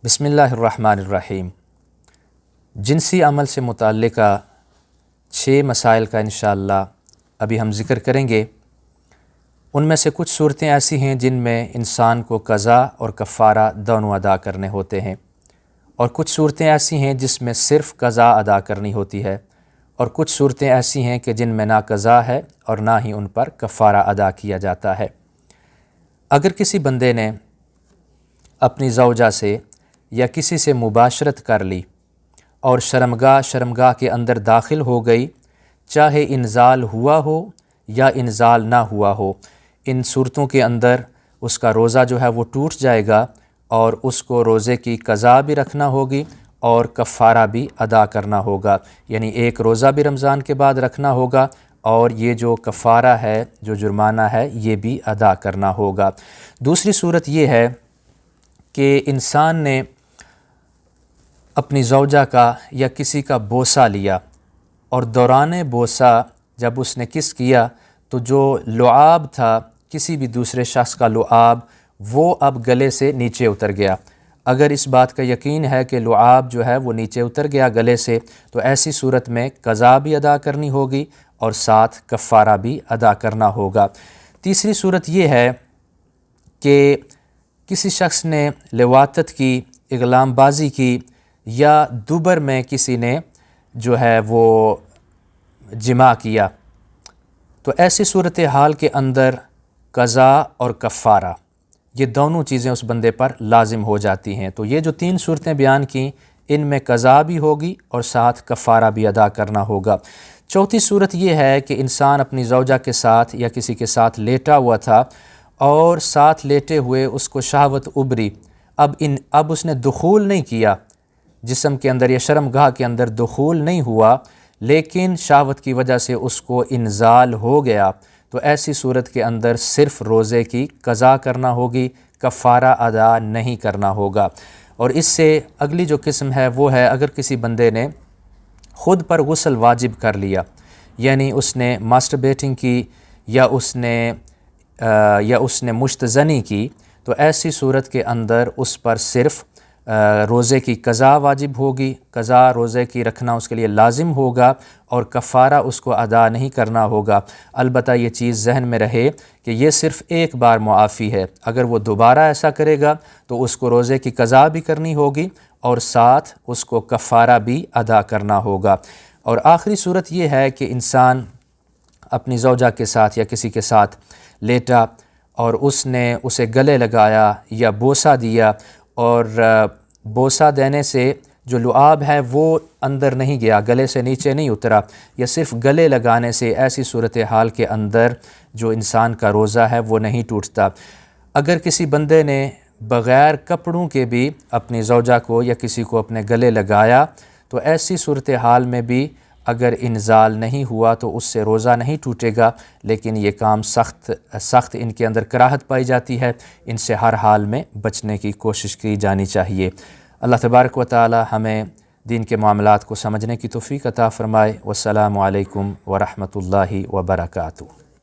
بسم اللہ الرحمن الرحیم۔ جنسی عمل سے متعلقہ 6 مسائل کا انشاءاللہ ابھی ہم ذکر کریں گے۔ ان میں سے کچھ صورتیں ایسی ہیں جن میں انسان کو قضا اور کفارہ دونوں ادا کرنے ہوتے ہیں، اور کچھ صورتیں ایسی ہیں جس میں صرف قضا ادا کرنی ہوتی ہے، اور کچھ صورتیں ایسی ہیں کہ جن میں نہ قضا ہے اور نہ ہی ان پر کفارہ ادا کیا جاتا ہے۔ اگر کسی بندے نے اپنی زوجہ سے یا کسی سے مباشرت کر لی اور شرمگاہ کے اندر داخل ہو گئی، چاہے انزال ہوا ہو یا انزال نہ ہوا ہو، ان صورتوں کے اندر اس کا روزہ جو ہے وہ ٹوٹ جائے گا، اور اس کو روزے کی قضا بھی رکھنا ہوگی اور کفارہ بھی ادا کرنا ہوگا، یعنی ایک روزہ بھی رمضان کے بعد رکھنا ہوگا، اور یہ جو کفارہ ہے، جو جرمانہ ہے، یہ بھی ادا کرنا ہوگا۔ دوسری صورت یہ ہے کہ انسان نے اپنی زوجہ کا یا کسی کا بوسہ لیا، اور دوران بوسہ جب اس نے کس کیا تو جو لعاب تھا، کسی بھی دوسرے شخص کا لعاب، وہ اب گلے سے نیچے اتر گیا۔ اگر اس بات کا یقین ہے کہ لعاب جو ہے وہ نیچے اتر گیا گلے سے، تو ایسی صورت میں قضا بھی ادا کرنی ہوگی اور ساتھ کفارہ بھی ادا کرنا ہوگا۔ تیسری صورت یہ ہے کہ کسی شخص نے لواطت کی، اغلام بازی کی، یا دوبر میں کسی نے جو ہے وہ جماع کیا، تو ایسی صورتحال کے اندر قضا اور کفارہ یہ دونوں چیزیں اس بندے پر لازم ہو جاتی ہیں۔ تو یہ جو 3 صورتیں بیان کیں، ان میں قضا بھی ہوگی اور ساتھ کفارہ بھی ادا کرنا ہوگا۔ چوتھی صورت یہ ہے کہ انسان اپنی زوجہ کے ساتھ یا کسی کے ساتھ لیٹا ہوا تھا، اور ساتھ لیٹے ہوئے اس کو شہوت ابری، اب اس نے دخول نہیں کیا جسم کے اندر یا شرمگاہ کے اندر، دخول نہیں ہوا، لیکن شہوت کی وجہ سے اس کو انزال ہو گیا، تو ایسی صورت کے اندر صرف روزے کی قضا کرنا ہوگی، کفارہ ادا نہیں کرنا ہوگا۔ اور اس سے اگلی جو قسم ہے وہ ہے اگر کسی بندے نے خود پر غسل واجب کر لیا، یعنی اس نے ماسٹربیٹنگ کی یا اس نے مشتزنی کی، تو ایسی صورت کے اندر اس پر صرف روزے کی قضا واجب ہوگی، قضا روزے کی رکھنا اس کے لیے لازم ہوگا، اور کفارہ اس کو ادا نہیں کرنا ہوگا۔ البتہ یہ چیز ذہن میں رہے کہ یہ صرف ایک بار معافی ہے، اگر وہ دوبارہ ایسا کرے گا تو اس کو روزے کی قضا بھی کرنی ہوگی اور ساتھ اس کو کفارہ بھی ادا کرنا ہوگا۔ اور آخری صورت یہ ہے کہ انسان اپنی زوجہ کے ساتھ یا کسی کے ساتھ لیٹا اور اس نے اسے گلے لگایا یا بوسہ دیا، اور بوسہ دینے سے جو لعاب ہے وہ اندر نہیں گیا، گلے سے نیچے نہیں اترا، یا صرف گلے لگانے سے، ایسی صورتحال کے اندر جو انسان کا روزہ ہے وہ نہیں ٹوٹتا۔ اگر کسی بندے نے بغیر کپڑوں کے بھی اپنی زوجہ کو یا کسی کو اپنے گلے لگایا، تو ایسی صورتحال میں بھی اگر انزال نہیں ہوا تو اس سے روزہ نہیں ٹوٹے گا، لیکن یہ کام سخت ان کے اندر کراہت پائی جاتی ہے، ان سے ہر حال میں بچنے کی کوشش کی جانی چاہیے۔ اللہ تبارک و تعالی ہمیں دین کے معاملات کو سمجھنے کی توفیق عطا فرمائے۔ والسلام علیکم ورحمۃ اللہ وبرکاتہ۔